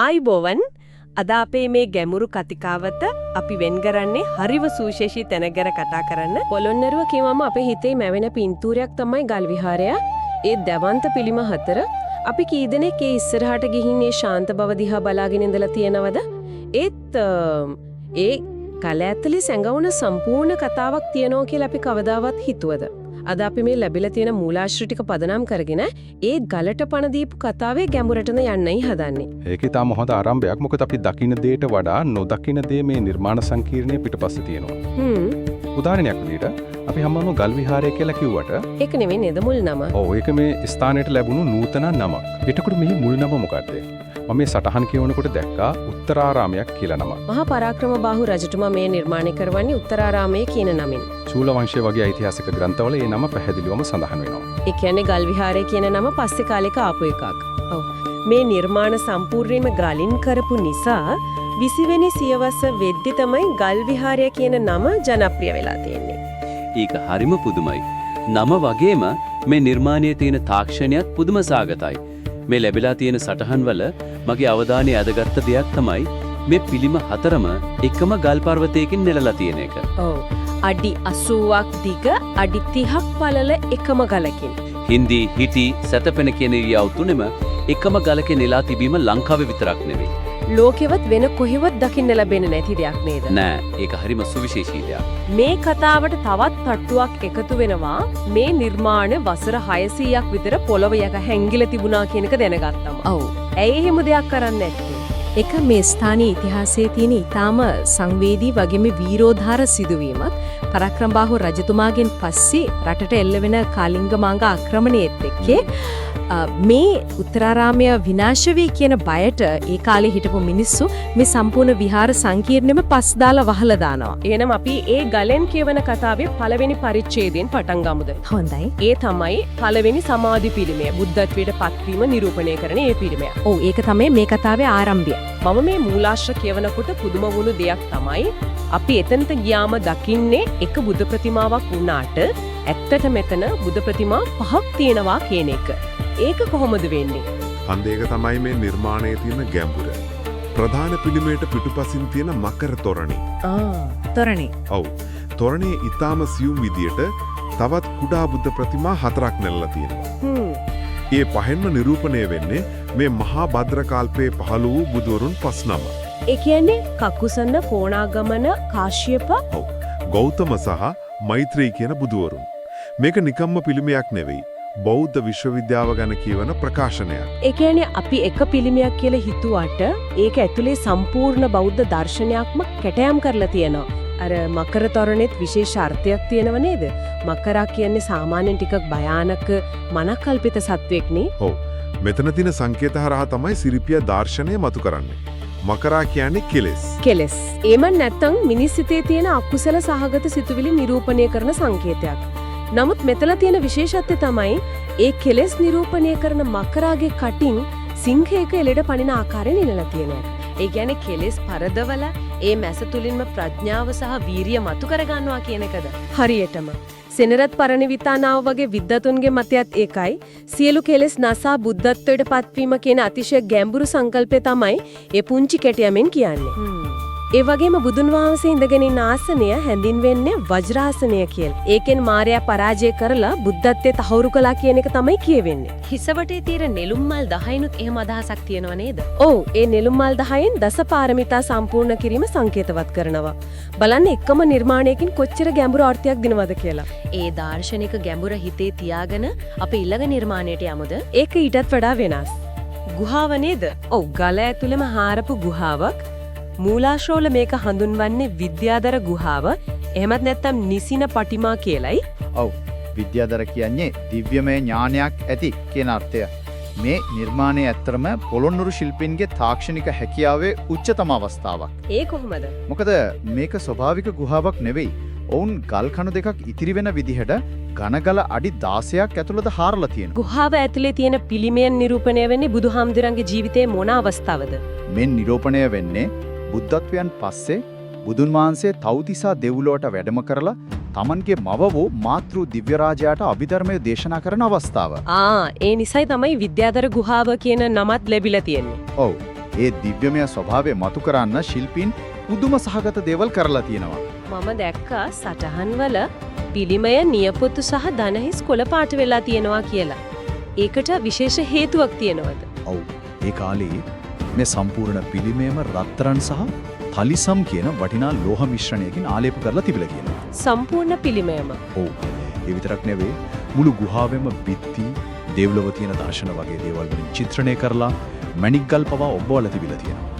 ආයිබෝවන් අද අපේ මේ ගැඹුරු කතිකාවත අපි වෙන් කරන්නේ හරිව සුවිශේෂී තැනක් ගැන කතා කරන්න. පොළොන්නරුව කියවම අපේ හිතේ මැවෙන පින්තූරයක් තමයි ගල් විහාරය. ඒ දවන්ත පිළිම හතර අපි කී දෙනෙක් ඒ ඉස්සරහට ගිහින් ඒ ශාන්ත බව දිහා බලාගෙන ඉඳලා තියෙනවද? ඒ කල ඇතුලේ සැඟවුන සම්පූර්ණ කතාවක් තියෙනවා කියලා අපි කවදාවත් හිතුවද? අද අපි මේ ලැබිලා තියෙන මූලාශ්‍ර ටික පදනම් කරගෙන ඒ ගලට පණ දීපු කතාවේ ගැඹුරටම යන්නයි හදන්නේ. ඒකේ තාම හොඳ ආරම්භයක්. මොකද අපි දකින්න දෙයට වඩා නොදකින්න දේ මේ නිර්මාණ සංකීර්ණයේ පිටපස්සේ තියෙනවා. උදාහරණයක් විදිහට අපි හැමෝම ගල් විහාරය කියලා කිව්වට ඒක නෙවෙයි නේද මුල් නම. ඔව් ඒක මේ ස්ථානයට ලැබුණු නූතන නමක්. එතකොට මේ මුල් නම මොකද්ද? මම මේ සටහන් කියවනකොට දැක්කා උත්තරාරාමයක් කියලා නම. මහා පරාක්‍රම බාහු රජතුමා මේ නිර්මාණය කරවන්නේ උත්තරාරාමයේ කියන නමින්. චූල වංශය වගේ ඓතිහාසික ග්‍රන්ථවල ඒ නම පැහැදිලිවම සඳහන් වෙනවා. ඒ කියන්නේ ගල් විහාරය කියන නම පස්සේ කාලෙක ආපු එකක්. ඔව්. මේ නිර්මාණ සම්පූර්ණයෙන්ම ගලින් කරපු නිසා 20 වෙනි සියවස වෙද්දි තමයි ගල් විහාරය කියන නම ජනප්‍රිය වෙලා තියෙන්නේ. ඒක හරිම පුදුමයි. නම වගේම මේ නිර්මාණයේ තියෙන තාක්ෂණයත් පුදුම සාගතයි. මේ ලැබිලා තියෙන සටහන් වල මගේ අවධානය ඇදගත්ත දෙයක් තමයි මේ පිළිම හතරම එකම ගල් පර්වතයකින් නෙලලා තියෙන එක. ඔව්. අඩි 80ක් දිග අඩි 30ක් පළල එකම ගලකින්. හින්දි, හිටි, සතපෙන කියන ඉරියව් තුනෙම එකම ගලක නෙලා තිබීම ලංකාවේ විතරක් නෙවෙයි. ලෝකෙවත් වෙන කොහෙවත් දකින්න ලැබෙන්නේ නැති දෙයක් නේද? නෑ, ඒක හරිම සුවිශේෂී දෙයක්. මේ කතාවට තවත් තට්ටුවක් එකතු වෙනවා. මේ නිර්මාණ වසර 600ක් විතර පොළොව යක හැංගිලා තිබුණා කියන එක දැනගත්තම. ඔව්. ඇයි එහෙම දෙයක් කරන්නේ නැත්තේ? එක මේ ස්ථානීය ඉතිහාසයේ තියෙන ඊටාම සංවේදී වගේම වීරෝධාර සිදුවීමක්. පරාක්‍රමබාහු රජතුමාගෙන් පස්සේ රටට එල්ලවෙන කාලිංග මාංග ආක්‍රමණයේත් එක්කේ මේ උත්තරාරාමය විනාශ වී කියන බයට ඒ කාලේ හිටපු මිනිස්සු මේ සම්පූර්ණ විහාර සංකීර්ණයම පස් දාලා වහලා දානවා. එහෙනම් අපි ඒ ගලෙන් කියවන කතාවේ පළවෙනි පරිච්ඡේදයෙන් පටන් ගමුද? හොඳයි. ඒ තමයි පළවෙනි සමාධි පිළිමය. බුද්ධත්වයට පත්වීම නිරූපණය කරන ඒ පිළිමය. ඔව් ඒක තමයි මේ කතාවේ ආරම්භය. මම මේ මූලාශ්‍ර කියවනකොට පුදුම වුණු දෙයක් තමයි අපි එතනට ගියාම දකින්නේ එක බුද්ධ ප්‍රතිමාවක් වුණාට ඇත්තට මෙතන බුද්ධ ප්‍රතිමා 5ක් තියෙනවා කියන එක. ඒක කොහොමද වෙන්නේ? අන්දේක තමයි මේ නිර්මාණයේ තියෙන ගැඹුර. ප්‍රධාන පිළිමයට පිටුපසින් තියෙන මකර තොරණේ. තොරණේ. ඔව්. තොරණේ ඊටාම සියුම් විදියට තවත් කුඩා බුද්ධ ප්‍රතිමා 4ක් නෙලලා තියෙනවා. ඒ පහෙන්ම නිරූපණය වෙන්නේ මේ මහා භද්‍ර කල්පයේ පහළ වූ බුදුවරුන් 5 නම. ඒ කියන්නේ කකුසන, කොණාගමන, කාශ්‍යප, ඔව්. ගෞතම සහ මෛත්‍රී කියන බුදුවරුන්. මේක නිකම්ම පිළිමයක් නෙවෙයි. බෞද්ධ විශ්වවිද්‍යාව ගැන කියවන ප්‍රකාශනයක්. ඒ කියන්නේ අපි එක පිළිමයක් කියලා හිතුවට ඒක ඇතුලේ සම්පූර්ණ බෞද්ධ දර්ශනයක්ම කැටයම් කරලා තියෙනවා. අර මකර තොරණෙත් විශේෂ අර්ථයක් තියෙනව නේද? මකරා කියන්නේ සාමාන්‍යයෙන් ටිකක් භයානක මනකල්පිත සත්වෙක් නේ. ඔව්. මෙතන තියෙන සංකේත හරහා තමයි සිරිපිය දර්ශනය මතු කරන්නේ. මකරා කියන්නේ කෙලෙස්. කෙලෙස්. එමන් නැත්තම් මිනිස් සිතේ තියෙන අකුසල සහගත සිතුවිලි නිරූපණය කරන සංකේතයක්. නමුත් මෙතන තියෙන විශේෂත්වය තමයි ඒ කෙලෙස් නිරූපණය කරන මකරාගේ කටින් සිංහයක එළට පනින ආකාරය නිලලා තියෙන එක. ඒ කියන්නේ කෙලෙස් පරදවල ඒ මැස තුලින්ම ප්‍රඥාව සහ වීරිය මතු කර ගන්නවා කියන එකද? හරියටම. සෙනරත් පරණවිතානාව වගේ විද්වතුන්ගේ මතයත් ඒකයි. සියලු කෙලෙස් නසා බුද්ධත්වයට පත්වීම කියන අතිශය ගැඹුරු සංකල්පය තමයි ඒ පුංචි කෙටියමෙන් කියන්නේ. ඒ වගේම බුදුන් වහන්සේ ඉඳගෙන ඉන්න ආසනය හැඳින්වෙන්නේ වජ්‍රාසනය කියලා. ඒකෙන් මාරයා පරාජය කරලා බුද්ධත්වයට තහවුරු කළා කියන එක තමයි කියවෙන්නේ. හිසවටේ තියෙන නෙළුම් මල් 10නුත් එහෙම අදහසක් තියෙනව නේද? ඔව්, ඒ නෙළුම් මල් 10න් දසපාරමිතා සම්පූර්ණ කිරීම සංකේතවත් කරනවා. බලන්න එකම නිර්මාණයකින් කොච්චර ගැඹුරු අර්ථයක් දිනවද කියලා. ඒ දාර්ශනික ගැඹුර හිතේ තියාගෙන අපි ඊළඟ නිර්මාණයට යමුද? ඒක ඊටත් වඩා වෙනස්. ගුහාව නේද? ඔව්, ගල ඇතුළෙම හාරපු ගුහාවක්. මූලාශ්‍රවල මේක හඳුන්වන්නේ විද්‍යාදර ගුහාව. එහෙමත් නැත්නම් නිසින පටිමා කියලයි. ඔව්. විද්‍යාදර කියන්නේ දිව්‍යමය ඥානයක් ඇති කියන අර්ථය. මේ නිර්මාණය ඇත්තරම පොළොන්නරු ශිල්පීන්ගේ තාක්ෂණික හැකියාවේ උච්චතම අවස්ථාවක්. ඒ කොහොමද? මොකද මේක ස්වභාවික ගුහාවක් නෙවෙයි. ඔවුන් ගල් කණු දෙකක් ඉතිරි වෙන විදිහට ඝනගල අඩි 16ක් ඇතුළත හාරලා තියෙනවා. ගුහාව ඇතුලේ තියෙන පිළිමයන් නිරූපණය වෙන්නේ බුදුහාමුදුරන්ගේ ජීවිතයේ මොන අවස්ථාවද? මෙන් නිරූපණය වෙන්නේ බුද්ධත්වයන් පස්සේ බුදුන් වහන්සේ තව්තිසා දෙව්ලොවට වැඩම කරලා තමන්ගේ මව වූ මාතෘ දිව්‍ය රාජයාට අභිධර්මය දේශනා කරන අවස්ථාව. ඒ නිසයි තමයි විද්‍යාදර ගුහාව කියන නමත් ලැබිලා තියෙන්නේ. ඔව්. ඒ දිව්‍යමය ස්වභාවය මතු කරන්න ශිල්පීන් පුදුම සහගත දේවල් කරලා තියෙනවා. මම දැක්කා සටහන්වල පිළිමය නියපොතු සහ දනහිස් කොළ පාට වෙලා තියෙනවා කියලා. ඒකට විශේෂ හේතුවක් තියෙනවද? ඔව්. ඒ කාලේ මේ සම්පූර්ණ පිළිමයම රත්තරන් සහ තලිසම් කියන වටිනා ලෝහ මිශ්‍රණයකින් ආලේප කරලා තිබිලා කියනවා. සම්පූර්ණ පිළිමයම. ඔව්. ඒ විතරක් නෙවෙයි මුළු ගුහාවෙම බිත්ති, දේවලව තියෙන දර්ශන වගේ දේවල් වලින් චිත්‍රණය කරලා මණික්ගල් පවා ඔබවලා තිබිලා තියෙනවා.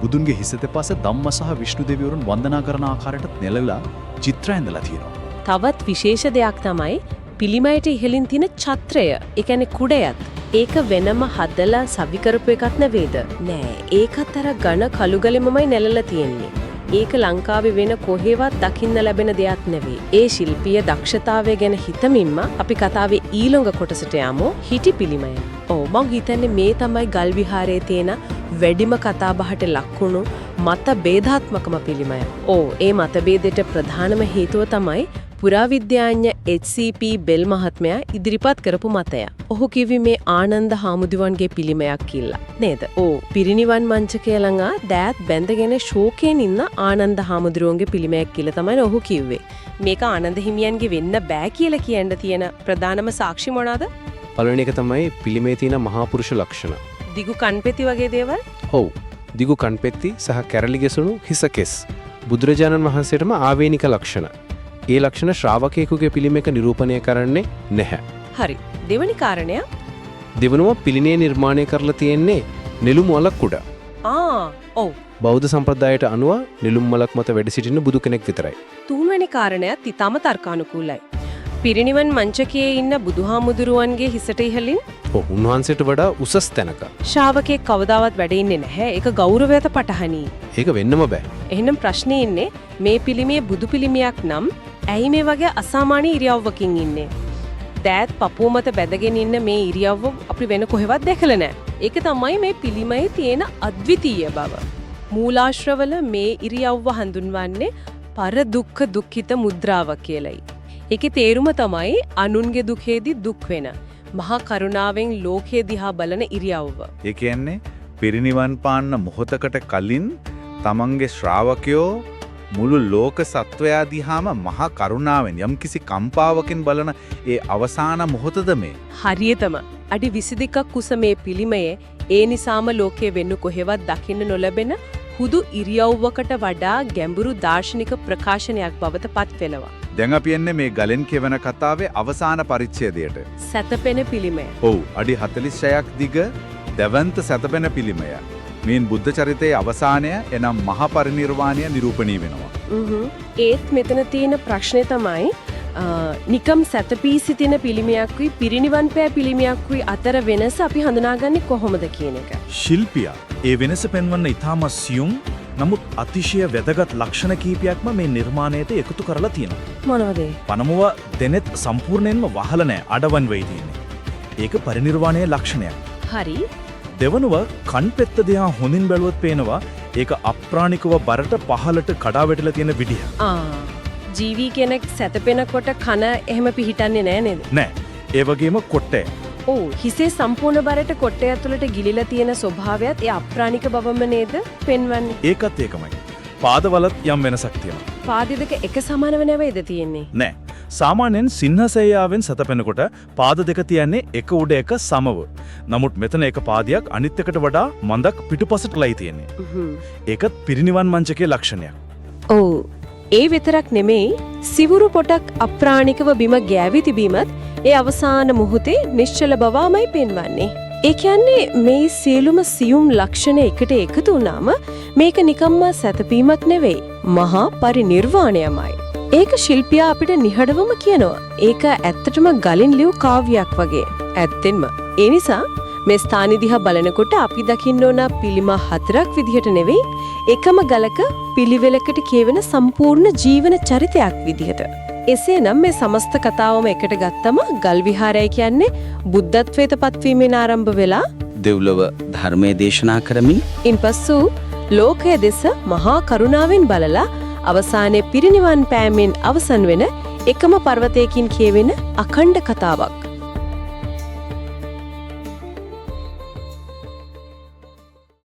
බුදුන්ගේ හිස දෙපස ධම්ම සහ විෂ්ණු දෙවිවරුන් වන්දනා කරන ආකාරයට නෙලවිලා චිත්‍ර ඇඳලා තියෙනවා. තවත් විශේෂ දෙයක් තමයි පිළිමයට ඉහළින් තියෙන ඡත්‍රය. ඒ කියන්නේ කුඩයත්. ඒක වෙනම හදලා සවි කරපු එකක් නෙවෙයිද? නෑ. ඒකත් අර ඝන කළුගලෙමමයි නැලලා තියෙන්නේ. ඒක ලංකාවේ වෙන කොහෙවත් දකින්න ලැබෙන දෙයක් නෙවෙයි. ඒ ශිල්පීය දක්ෂතාවය ගැන හිතමින්ම අපි කතාවේ ඊළඟ කොටසට යමු. හිටි පිළිමය. ඔව් මං හිතන්නේ මේ තමයි ගල් විහාරයේ තියෙන වැඩිම කතාබහට ලක්වුණු මත ભેදාත්මකම පිළිමය. ඔව් ඒ මත ભેදයට ප්‍රධානම හේතුව තමයි පුරාවිද්‍යාඥ HCP බෙල් මහත්මයා ඉදිරිපත් කරපු මතය. ඔහු කිව්වේ මේ ආනන්ද හාමුදුරුවන්ගේ පිළිමයක් කියලා. නේද? ඔව් පිරිනිවන් මංචකය ළඟ දෑත් බැඳගෙන ශෝකයෙන් ඉන්න ආනන්ද හාමුදුරුවන්ගේ පිළිමයක් කියලා තමයි ඔහු කිව්වේ. මේක ආනන්ද හිමියන්ගේ වෙන්න බෑ කියලා කියන්න තියෙන ප්‍රධානම සාක්ෂි මොනවාද? පළවෙනි එක තමයි පිළිමේ තියෙන මහා පුරුෂ ලක්ෂණ. දිගු කන්පෙති වගේ දේවල්? ඔව්. දිගු කන්පෙති සහ කැරලි ගැසුණු හිස කෙස්. බුදුරජාණන් වහන්සේටම ආවේනික ලක්ෂණ. ඒ ලක්ෂණ ශ්‍රාවකයෙකුගේ පිළිමයක නිරූපණය කරන්නේ නැහැ. හරි. දෙවනි කාරණය? දෙවනුව පිළිමේ නිර්මාණය කරලා තියෙන්නේ නෙළුම් මලක් උඩ. ඔව්. බෞද්ධ සම්ප්‍රදායට අනුව නෙළුම් මලක් මත වැඩ සිටින බුදු කෙනෙක් විතරයි. තුන්වෙනි කාරණයත් ඊටම තර්කානුකූලයි. පිරිනිවන් මංචකයේ ඉන්න බුදුහාමුදුරුවන්ගේ හිසට ඉහළින් උන්වහන්සේට වඩා උසස් තැනක. ශ්‍රාවකෙක් කවදාවත් වැඩ ඉන්නේ නැහැ. ඒක ගෞරවයට පටහනි. ඒක වෙන්නම බෑ. එහෙනම් ප්‍රශ්නේ ඉන්නේ මේ පිළිමේ බුදු පිළිමයක් නම් ඇයි මේ වගේ අසාමාන්‍ය ඉරියව්වකින් ඉන්නේ? දෑත් පපුව මත බැඳගෙන ඉන්න මේ ඉරියව්ව අපි වෙන කොහෙවත් දැකලා නැහැ. ඒක තමයි මේ පිළිමයේ තියෙන අද්විතීය බව. මූලාශ්‍රවල මේ ඉරියව්ව හඳුන්වන්නේ පර දුක්ඛ දුක්ඛිත මුද්‍රාව කියලයි. ඒකේ තේරුම තමයි අනුන්ගේ දුකේදී දුක් වෙන මහා කරුණාවෙන් ලෝකයේ දිහා බලන ඉරියව්ව. ඒ කියන්නේ පිරිනිවන් පාන්න මොහොතකට කලින් තමන්ගේ ශ්‍රාවකයෝ මුළු ලෝක සත්වයා දිහාම මහා කරුණාවෙන් යම්කිසි කම්පාවකින් බලන ඒ අවසාන මොහොතද මේ. හරියටම අඩි 22ක් කුස මේ පිළිමයේ ඒ නිසාම ලෝකයේ වෙන්න කොහෙවත් දකින්න නොලැබෙන හුදු ඉරියව්වකට වඩා ගැඹුරු දාර්ශනික ප්‍රකාශනයක් බවට පත් වෙනවා. දැන් අපි එන්නේ මේ ගලෙන් කියවන කතාවේ අවසාන පරිච්ඡේදයට. සැතපෙන පිළිමය. ඔව් අඩි 46ක් දිග දැවන්ත සැතපෙන පිළිමය. මේන් බුද්ධ චරිතයේ අවසානය එනම් මහා පරිනිර්වාණය නිරූපණය වෙනවා. ඒත් මෙතන තියෙන ප්‍රශ්නේ තමයි නිකම් සැතපී සිටින පිළිමයක්කුයි පිරිනිවන් පෑ පිළිමයක්කුයි අතර වෙනස අපි හඳුනාගන්නේ කොහොමද කියන එක. ශිල්පියා ඒ වෙනස පෙන්වන්න ඉතාම සියුම් නමුත් අතිශය වැදගත් ලක්ෂණ කීපයක්ම මේ නිර්මාණයට එකතු කරලා තියෙනවා. මොනවද? පනමුව දෙනෙත් සම්පූර්ණයෙන්ම වහල නැහැ අඩවන් වෙයි තියෙන්නේ. ඒක පරිනිර්වාණයේ ලක්ෂණයක්. හරි. දෙවනුව කන්පෙත්ත දිහා හොඳින් බැලුවොත් පේනවා ඒක අප්‍රාණිකව බරට පහලට කඩා වැටිලා තියෙන විදිහ. ජීවි කෙනෙක් සැතපෙනකොට කන එහෙම පිහිටන්නේ නැහැ නේද? නෑ. ඒ වගේම කොට්ටේ. ඔව් හිසේ සම්පූර්ණ බරට කොට්ටය ඇතුළට ගිලිලා තියෙන ස්වභාවයත් ඒ අප්‍රාණික බවම නේද පෙන්වන්නේ? ඒකත් ඒකමයි. පාදවලත් යම් වෙනසක් තියෙනවා. පාද දෙක එක සමානව නෙවෙයිද තියෙන්නේ? නෑ. සාමාන්‍යයෙන් සිංහසේයාවෙන් සැතපෙනකොට පාද දෙක තියන්නේ එක උඩ එක සමව. නමුත් මෙතන එක පාදයක් අනිත් එකට වඩා මඳක් පිටුපසට ලයි තියෙන්නේ. ඒකත් පිරිනිවන් මංචකයේ ලක්ෂණයක්. ඔව්. ඒ විතරක් නෙමෙයි සිවුරු පොටක් අප්‍රාණිකව බිම ගෑවි තිබීමත් ඒ අවසාන මොහොතේ නිශ්චල බවමයි පෙන්වන්නේ. ඒ කියන්නේ මේ සියලුම සියුම් ලක්ෂණ එකට එකතු වුණාම මේක නිකම්ම සැතපීමක් නෙවෙයි මහා පරිනිර්වාණයමයි. ඒක ශිල්පියා අපිට නිහඬවම කියනවා. ඒක ඇත්තටම ගලින් ලියු කාව්‍යයක් වගේ. ඇත්තෙන්ම. ඒ නිසා මේ ස්ථානෙ දිහා බලනකොට අපි දකින්න ඕන පිළිමා 4ක් විදිහට නෙවෙයි එකම ගලක පිළිවෙලකට කියවෙන සම්පූර්ණ ජීවන චරිතයක් විදිහට. එසේනම් මේ සමස්ත කතාවම එකට ගත්තම ගල් විහාරය කියන්නේ බුද්ධත්වයට පත්වීමෙන් ආරම්භ වෙලා දෙව්ලොව ධර්මයේ දේශනා කරමින් ඉන්පසු ලෝකයේ දෙස මහා කරුණාවෙන් බලලා අවසානයේ පිරිනිවන් පෑමෙන් අවසන් වෙන එකම පර්වතයකින් කියවෙන අඛණ්ඩ කතාවක්.